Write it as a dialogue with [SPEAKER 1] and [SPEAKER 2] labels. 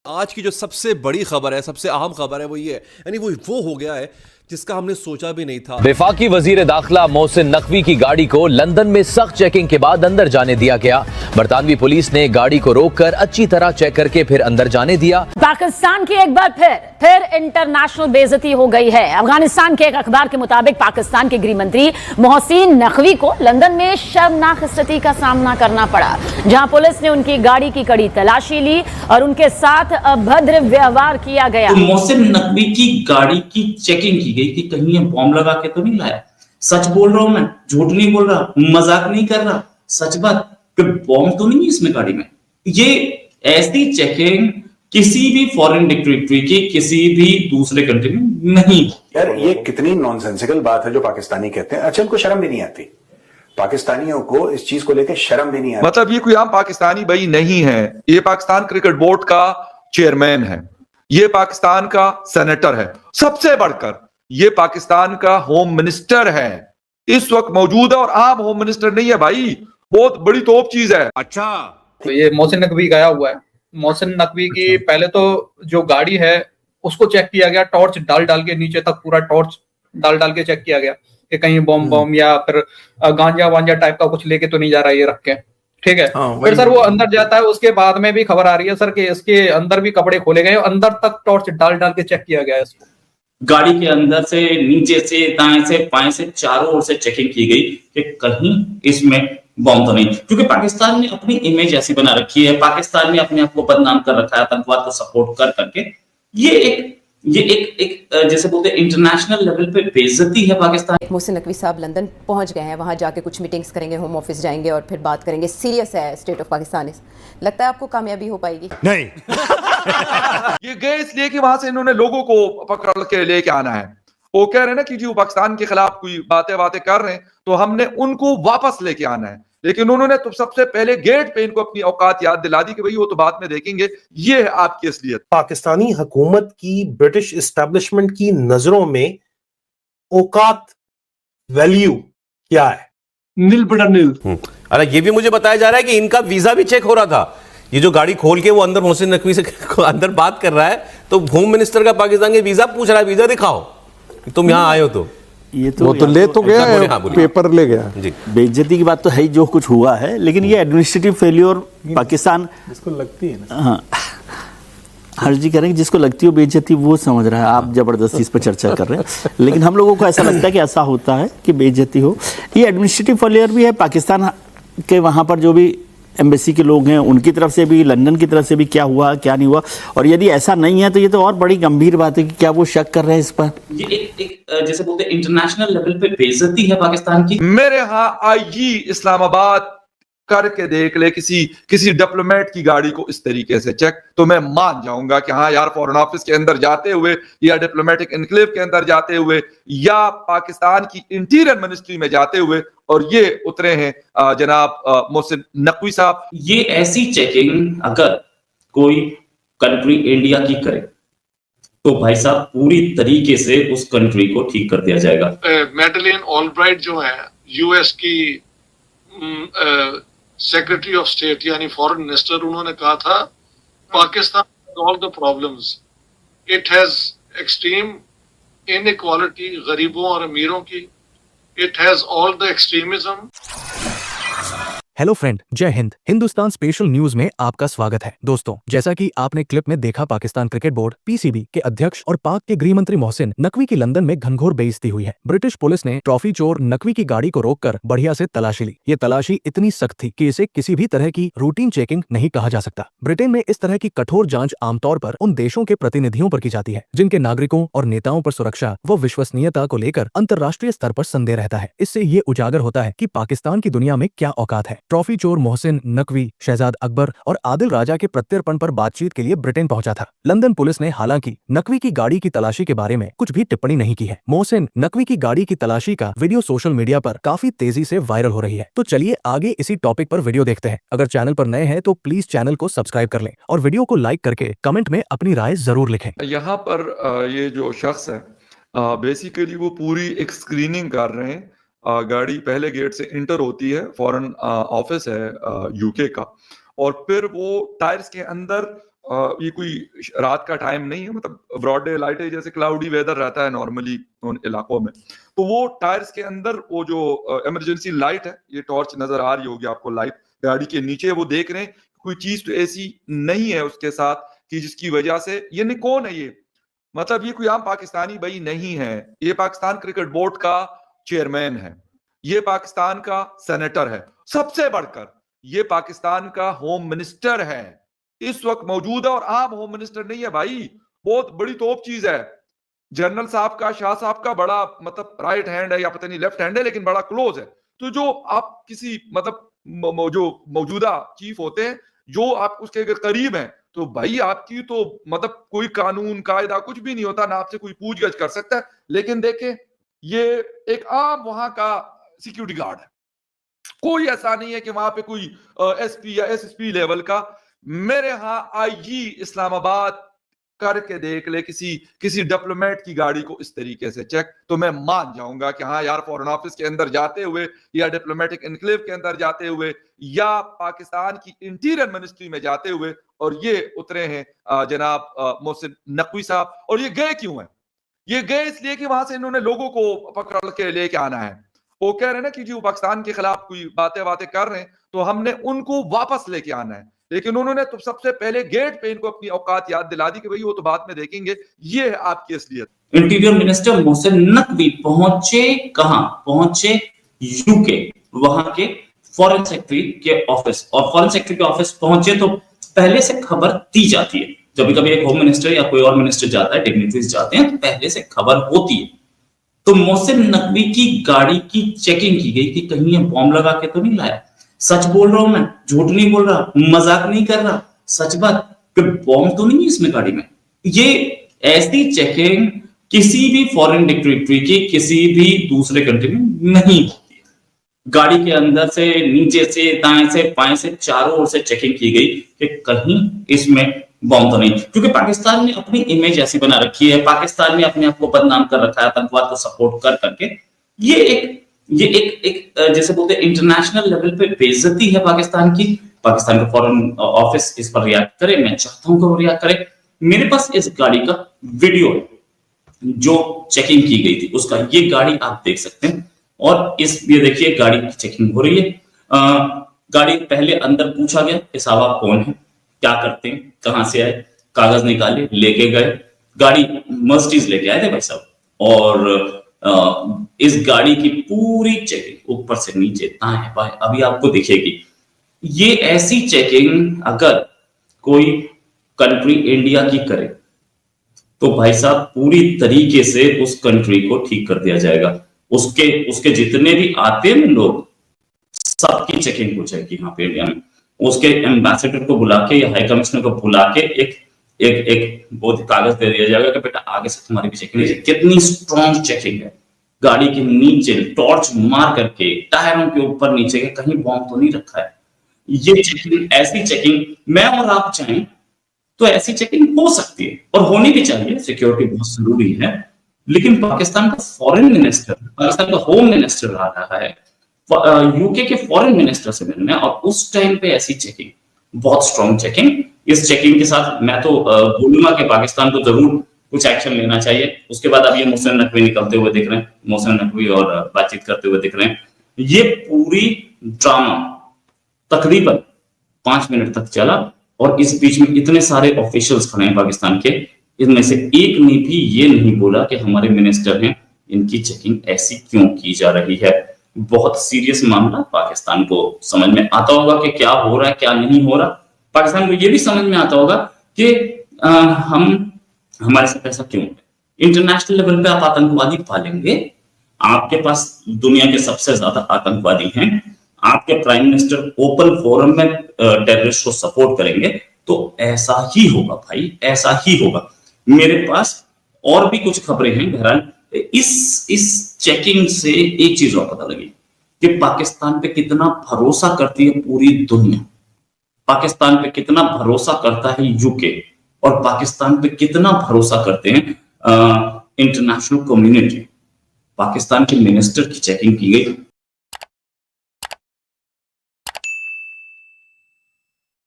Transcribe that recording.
[SPEAKER 1] आज की जो सबसे बड़ी खबर है, सबसे अहम खबर है वो ये है, यानी वो हो गया है जिसका हमने सोचा भी नहीं था।
[SPEAKER 2] वफाकी वजीर दाखिला मोहसिन नकवी की गाड़ी को लंदन में सख्त चेकिंग के बाद अंदर जाने दिया गया। बरतानवी पुलिस ने गाड़ी को रोककर अच्छी तरह चेक करके फिर अंदर जाने दिया।
[SPEAKER 3] पाकिस्तान की एक बार फिर इंटरनेशनल बेइज्जती हो गई है। अफगानिस्तान के एक अखबार के मुताबिक पाकिस्तान के गृह मंत्री मोहसिन नकवी को लंदन में शर्मनाक स्थिति का सामना करना पड़ा, जहां पुलिस ने उनकी गाड़ी की कड़ी तलाशी ली और उनके साथ अभद्र व्यवहार किया गया।
[SPEAKER 4] तो मोहसिन नकवी की गाड़ी की चेकिंग की गई कि कहीं ये बॉम्ब लगा के तो नहीं लाया। सच बोल रहा हूं मैं, झूठ नहीं बोल रहा, मजाक नहीं कर रहा, सच बात कि बॉम्ब तो नहीं है इसमें गाड़ी में। ये ऐसी चेकिंग किसी भी फॉरेन डिक्टेटरी की किसी भी दूसरे कंट्री में नहीं।
[SPEAKER 5] यार ये कितनी नॉनसेंसिकल बात है जो पाकिस्तानी कहते हैं। अच्छा, इनको शर्म भी नहीं आती, पाकिस्तानियों को इस चीज को लेकर शर्म भी नहीं आती।
[SPEAKER 6] मतलब ये कोई आम पाकिस्तानी भाई नहीं है, ये पाकिस्तान क्रिकेट बोर्ड का चेयरमैन है, ये पाकिस्तान का सेनेटर है, सबसे बढ़कर ये पाकिस्तान का होम मिनिस्टर है, इस वक्त मौजूद है। और आम होम मिनिस्टर नहीं है भाई, बहुत बड़ी तोप चीज है।
[SPEAKER 1] अच्छा,
[SPEAKER 7] तो ये मोहसिन नकवी गया हुआ है। मोहसिन नकवी की पहले तो जो गाड़ी है उसको चेक किया गया, टॉर्च डाल के नीचे तक पूरा टॉर्च डाल के चेक किया गया कि कहीं बॉम्ब या फिर गांजा वांजा टाइप का कुछ लेके तो नहीं जा रहा है ये रख के, ठीक है। फिर सर वो अंदर जाता है, उसके बाद में भी खबर आ रही है सर कि इसके अंदर भी कपड़े खोले गए, अंदर तक टॉर्च डाल के चेक किया गया है इसको।
[SPEAKER 4] गाड़ी के अंदर से, नीचे से, दाएं से, बाएं से, चारों ओर से चेकिंग की गई कि कहीं इसमें बॉम्ब तो नहीं, क्योंकि पाकिस्तान ने अपनी इमेज ऐसी बना रखी है, पाकिस्तान ने अपने आप को बदनाम कर रखा है आतंकवाद को सपोर्ट कर करके। ये एक जैसे बोलते हैं इंटरनेशनल लेवल पे बेइज्जती है पाकिस्तान।
[SPEAKER 8] मोहसिन नकवी साहब लंदन पहुंच गए हैं, वहां जाके कुछ मीटिंग्स करेंगे, होम ऑफिस जाएंगे और फिर बात करेंगे। सीरियस है स्टेट ऑफ पाकिस्तान। लगता है आपको कामयाबी हो पाएगी?
[SPEAKER 1] नहीं।
[SPEAKER 6] ये गए इसलिए कि वहां से इन्होंने लोगों को पकड़ के लेके आना है। वो कह रहे हैं ना कि जो पाकिस्तान के खिलाफ कोई बातें कर रहे हैं तो हमने उनको वापस लेके आना है, लेकिन उन्होंने तो सबसे पहले गेट पे इनको अपनी औकात याद दिला दी कि भाई वो तो बाद में देखेंगे। ये है आपकी असलियत।
[SPEAKER 9] पाकिस्तानी हुकूमत की ब्रिटिश एस्टेब्लिशमेंट की नजरों में औकात वैल्यू क्या है?
[SPEAKER 10] नील बड़ा नील।
[SPEAKER 1] अरे ये भी मुझे बताया जा रहा है कि इनका वीजा भी चेक हो रहा था। ये जो गाड़ी खोल के वो अंदर मोहसिन नकवी से अंदर बात कर रहा है तो होम मिनिस्टर का पाकिस्तान के वीजा पूछ रहा है, वीजा दिखाओ तुम यहाँ आए हो। तो
[SPEAKER 10] ये तो वो तो ले तो गया है, पेपर ले गया जी।
[SPEAKER 11] बेइज्जती की बात तो है ही, जो कुछ हुआ है, लेकिन ये एडमिनिस्ट्रेटिव फेल्योर पाकिस्तान
[SPEAKER 9] जिसको लगती है ना,
[SPEAKER 11] हाँ हर जी करेंगे, जिसको लगती हो बेइज्जती वो समझ रहा है। आप जबरदस्ती इस पर चर्चा कर रहे हैं, लेकिन हम लोगों को ऐसा लगता है कि ऐसा होता है कि बेइज्जती हो। ये एडमिनिस्ट्रेटिव फेल्योर भी है पाकिस्तान के, वहाँ पर जो भी एम्बेसी के लोग हैं उनकी तरफ से भी, लंदन की तरफ से भी, क्या हुआ क्या नहीं हुआ। और यदि ऐसा नहीं है तो ये तो और बड़ी गंभीर बात है कि क्या वो शक कर रहे हैं इस पर।
[SPEAKER 4] ये एक जैसे बोलते हैं इंटरनेशनल लेवल पे बेइज्जती है पाकिस्तान की।
[SPEAKER 6] मेरे यहाँ आईजी इस्लामाबाद करके देख ले किसी डिप्लोमेट की गाड़ी को इस तरीके से चेक, तो मैं मान जाऊंगा कि हाँ यार, फॉरेन ऑफिस के अंदर जाते हुए या डिप्लोमेटिक एनक्लेव के अंदर जाते हुए या पाकिस्तान की इंटीरियर मिनिस्ट्री में जाते हुए और ये उतरे हैं जनाब मोहसिन नकवी साहब।
[SPEAKER 4] ये ऐसी चेकिंग अगर कोई कंट्री इंडिया की करे तो भाई साहब पूरी तरीके से उस कंट्री को ठीक कर दिया जाएगा।
[SPEAKER 10] मैडलिन ऑलब्राइट जो है यूएस की सेक्रेटरी ऑफ स्टेट यानी फॉरेन मिनिस्टर, उन्होंने कहा था Pakistan all the problems, it has extreme inequality, गरीबों और अमीरों की, it has all the extremism.
[SPEAKER 12] Hello friend, जय हिंद। हिंदुस्तान स्पेशल न्यूज में आपका स्वागत है। दोस्तों, जैसा कि आपने क्लिप में देखा, पाकिस्तान क्रिकेट बोर्ड पीसीबी के अध्यक्ष और पाक के गृह मंत्री मोहसिन नकवी की लंदन में घनघोर बेइज्जती हुई है। ब्रिटिश पुलिस ने ट्रॉफी चोर नकवी की गाड़ी को रोककर बढ़िया से तलाशी ली। ये तलाशी इतनी सख्त थी कि इसे किसी भी तरह की रूटीन चेकिंग नहीं कहा जा सकता। ब्रिटेन में इस तरह की कठोर जांच आमतौर पर उन देशों के प्रतिनिधियों पर की जाती है जिनके नागरिकों और नेताओं पर सुरक्षा व विश्वसनीयता को लेकर अंतर्राष्ट्रीय स्तर पर संदेह रहता है। इससे ये उजागर होता है कि पाकिस्तान की दुनिया में क्या औकात है। ट्रॉफी चोर मोहसिन नकवी शहजाद अकबर और आदिल राजा के प्रत्यर्पण पर बातचीत के लिए ब्रिटेन पहुंचा था। लंदन पुलिस ने हालांकि नकवी की गाड़ी की तलाशी के बारे में कुछ भी टिप्पणी नहीं की है। मोहसिन नकवी की गाड़ी की तलाशी का वीडियो सोशल मीडिया पर काफी तेजी से वायरल हो रही है। तो चलिए आगे इसी टॉपिक पर वीडियो देखते हैं। अगर चैनल पर नए हैं तो प्लीज चैनल को सब्सक्राइब कर लें और वीडियो को लाइक करके कमेंट में अपनी राय जरूर लिखें।
[SPEAKER 6] यहाँ पर ये जो शख्स है बेसिकली वो पूरी एक स्क्रीनिंग कर रहे हैं। गाड़ी पहले गेट से इंटर होती है, फॉरेन ऑफिस है यूके का, और फिर वो टायर्स के अंदर ये कोई रात का टाइम नहीं है, मतलब ब्रॉड डे लाइट है, जैसे क्लाउडी वेदर रहता है नॉर्मली उन इलाकों में, तो वो टायर्स के अंदर वो जो इमरजेंसी लाइट है, ये टॉर्च नजर आ रही होगी आपको, लाइट गाड़ी के नीचे, वो देख रहे हैं कोई चीज तो ऐसी नहीं है उसके साथ कि जिसकी वजह से, ये नहीं कौन है ये, मतलब ये कोई आम पाकिस्तानी भाई नहीं है, ये पाकिस्तान क्रिकेट बोर्ड का चेयरमैन है, ये पाकिस्तान का सेनेटर है, सबसे बढ़कर ये पाकिस्तान का होम मिनिस्टर है इस वक्त मौजूद है, और आम होम मिनिस्टर नहीं है भाई, बहुत बड़ी तोप चीज है। जनरल साहब का, शाह साहब का बड़ा मतलब राइट हैंड है या पता नहीं लेफ्ट हैंड है, लेकिन बड़ा क्लोज है। तो जो आप किसी मतलब जो मौजूदा चीफ होते हैं, जो आप उसके अगर करीब हैं, तो भाई आपकी तो मतलब कोई कानून कायदा कुछ भी नहीं होता, ना आपसे कोई पूछगछ कर सकता है। लेकिन देखें, ये एक आम वहां का सिक्योरिटी गार्ड है, कोई ऐसा नहीं है कि वहां पे कोई एसपी या एसएसपी लेवल का, मेरे यहां आईजी इस्लामाबाद करके देख ले किसी डिप्लोमेट की गाड़ी को इस तरीके से चेक, तो मैं मान जाऊंगा कि हाँ यार, फॉरेन ऑफिस के अंदर जाते हुए या डिप्लोमेटिक एनक्लेव के अंदर जाते हुए या पाकिस्तान की इंटीरियर मिनिस्ट्री में जाते हुए, और ये उतरे हैं जनाब मोहसिन नकवी साहब। और ये गए क्यों हैं? ये गए इसलिए कि वहां से इन्होंने लोगों को पकड़ के लेके आना है। वो कह रहे हैं ना कि जी वो पाकिस्तान के खिलाफ कोई बातें कर रहे हैं, तो हमने उनको वापस लेके आना है। लेकिन उन्होंने तो सबसे पहले गेट पे इनको अपनी औकात याद दिला दी कि भाई वो तो बाद में देखेंगे। ये है आपकी असलियत।
[SPEAKER 4] इंटीरियर मिनिस्टर मोहसिन नकवी पहुंचे कहां? पहुंचे यूके, वहां के फॉरेन सेक्रेटरी के ऑफिस। और फॉरेन सेक्रेटरी के ऑफिस पहुंचे तो पहले से खबर दी जाती है, जब कभी एक होम मिनिस्टर या कोई और मिनिस्टर जाता है, डिग्निटरीज जाते हैं, तो पहले से खबर होती है। तो मोहसिन नकवी की गाड़ी की चेकिंग की गई कि कहीं ये बॉम्ब लगा के तो नहीं लाया। सच बोल रहा हूं मैं, झूठ नहीं बोल रहा, मजाक नहीं कर रहा, सच बात कि बॉम्ब तो नहीं है इसमें गाड़ी में। ये ऐसी चेकिंग किसी भी फॉरेन डिक्टेटरी की किसी भी दूसरे कंट्री में नहीं होती है। गाड़ी के अंदर से, नीचे से, दाएं से, बाएं से, चारों ओर से चेकिंग की गई कि कहीं इसमें बॉम्ब तो नहीं, क्योंकि पाकिस्तान ने अपनी इमेज ऐसी बना रखी है, पाकिस्तान ने अपने आप को बदनाम कर रखा है आतंकवाद को सपोर्ट कर करके। ये एक जैसे बोलते हैं इंटरनेशनल लेवल पे बेइज्जती है पाकिस्तान की। पाकिस्तान का फॉरेन ऑफिस इस पर रिएक्ट करे, मैं चाहता हूं कि वो रिएक्ट करे। मेरे पास इस गाड़ी का वीडियो है जो चेकिंग की गई थी उसका, ये गाड़ी आप देख सकते हैं। और ये देखिए गाड़ी की चेकिंग हो रही है। गाड़ी पहले अंदर पूछा गया कि साहब आप कौन है, क्या करते हैं, कहां से आए, कागज निकाले, लेके गए। गाड़ी मर्सिडीज लेके आए थे भाई साहब, और इस गाड़ी की पूरी चेकिंग ऊपर से नीचे दाएं बाएं अभी आपको दिखेगी। ये ऐसी चेकिंग अगर कोई कंट्री इंडिया की करे तो भाई साहब पूरी तरीके से उस कंट्री को ठीक कर दिया जाएगा। उसके जितने भी आते हैं लोग, सबकी चेकिंग हो जाएगी यहाँ पे इंडिया में। उसके एम्बेसडर को बुला के या हाई कमिश्नर को बुला के एक बहुत कागज दे दिया जाएगा कि बेटा आगे से तुम्हारी भी चेकिंग है। कितनी स्ट्रॉन्ग चेकिंग है। गाड़ी के नीचे टॉर्च मार करके टायरों के ऊपर नीचे के कहीं बॉम्ब तो नहीं रखा है। ये चेकिंग, ऐसी चेकिंग मैं और आप चाहें तो ऐसी चेकिंग हो सकती है और होनी भी चाहिए, सिक्योरिटी बहुत जरूरी है। लेकिन पाकिस्तान का फॉरेन मिनिस्टर, पाकिस्तान का होम मिनिस्टर आ रहा है यूके के फॉरेन मिनिस्टर से मिलने, और उस टाइम पे ऐसी चेकिंग, बहुत स्ट्रॉन्ग चेकिंग। इस चेकिंग के साथ मैं तो बोलूंगा कि पाकिस्तान को जरूर कुछ एक्शन लेना चाहिए। उसके बाद अब ये मोहसिन नकवी निकलते हुए दिख रहे हैं, मोहसिन नकवी और बातचीत करते हुए दिख रहे हैं। ये पूरी ड्रामा तकरीबन 5 मिनट तक चला, और इस बीच में इतने सारे ऑफिशियल्स खड़े हैं पाकिस्तान के, इनमें से एक ने भी ये नहीं बोला कि हमारे मिनिस्टर हैं, इनकी चेकिंग ऐसी क्यों की जा रही है। बहुत सीरियस मामला। पाकिस्तान को समझ में आता होगा कि क्या हो रहा है, क्या नहीं हो रहा। पाकिस्तान को यह भी समझ में आता होगा कि हमारे साथ ऐसा क्यों है। इंटरनेशनल लेवल पे आप आतंकवादी पालेंगे, आपके पास दुनिया के सबसे ज्यादा आतंकवादी हैं, आपके प्राइम मिनिस्टर ओपन फोरम में टेररिस्ट को सपोर्ट करेंगे, तो ऐसा ही होगा भाई, ऐसा ही होगा। मेरे पास और भी कुछ खबरें हैं। बहरहाल इस चेकिंग से एक चीज और पता लगी कि पाकिस्तान पे कितना भरोसा करती है पूरी दुनिया, पाकिस्तान पे कितना भरोसा करता है यूके, और पाकिस्तान पे कितना भरोसा करते हैं इंटरनेशनल कम्युनिटी। पाकिस्तान के मिनिस्टर की चेकिंग की गई,